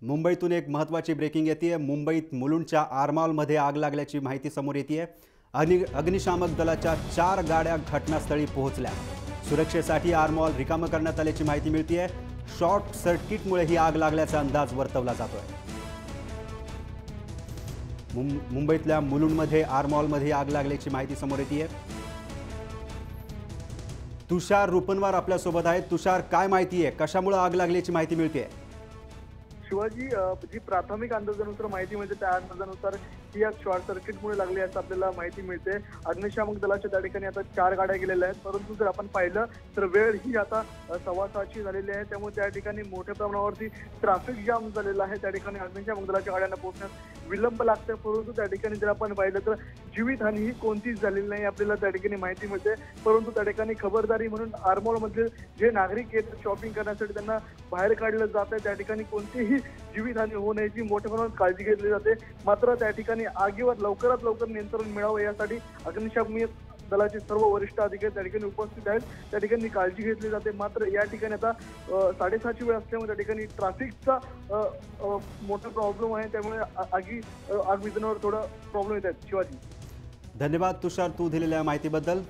मुंबईतून एक महत्त्वाची ब्रेकिंग येते। मुंबईत मुलुंडच्या आरमॉलमध्ये आग लागल्याची माहिती समोर येते। अग्निशामक दलाच्या 4 गाड्या घटनास्थळी पोहोचल्या। सुरक्षेसाठी आरमॉल रिकामं करण्यात आल्याची माहिती मिळते। शॉर्ट सर्किटमुळे ही आग लागल्याचा अंदाज वर्तवला जातोय। मुंबईतल्या मुलुंडमध्ये आरमॉलमध्ये आग लागल्याची माहिती समोर येते। तुषार रुपनवार आपल्या सोबत आहे। तुषार, काय माहिती आहे, कशामुळे आग लागल्याची माहिती मिळते? शिवाजी, जी प्राथमिक अंदाजानुसार माहिती मिळते त्या अंदाजानुसार ही आग शॉर्ट सर्किटमुळे लागली असं आपल्याला माहिती मिळते। अग्निशामक दलाच्या त्या ठिकाणी आता 4 गाड्या गेलेल्या आहेत, परंतु जर आपण पाहिलं तर वेळ ही आता 6:15ची झालेली आहे, त्यामुळे त्या ठिकाणी मोठ्या प्रमाणावरती ट्रॅफिक जाम झालेला आहे। त्या ठिकाणी अग्निशामक दलाच्या गाड्यांना पोहोचण्यास विलंब लागतोय, परंतु त्या ठिकाणी जर आपण पाहिलं तर जीवितहानी ही कोणतीच झालेली नाही आपल्याला त्या ठिकाणी माहिती मिळते। परंतु त्या ठिकाणी खबरदारी म्हणून आरमॉलमधले जे नागरिक आहेत शॉपिंग करण्यासाठी त्यांना बाहेर काढलं जात आहे। त्या ठिकाणी कोणतीही जीवितहानी होऊ नये याची मोठ्या प्रमाणात काळजी घेतली जाते। मात्र त्या ठिकाणी आगीवर लवकरात लवकर नियंत्रण मिळावं यासाठी अग्निशामक दलाचे सर्व वरिष्ठ अधिकारी त्या ठिकाणी उपस्थित आहेत, त्या ठिकाणी काळजी घेतली जाते। मात्र या ठिकाणी आता 6:30ची वेळ असल्यामुळे त्या ठिकाणी ट्रॅफिकचा मोठा प्रॉब्लेम आहे, त्यामुळे आग विझवण्यावर थोडा प्रॉब्लेम येत आहे। शिवाजी, धन्यवाद तुषार, तू दिलेल्या माहितीबद्दल।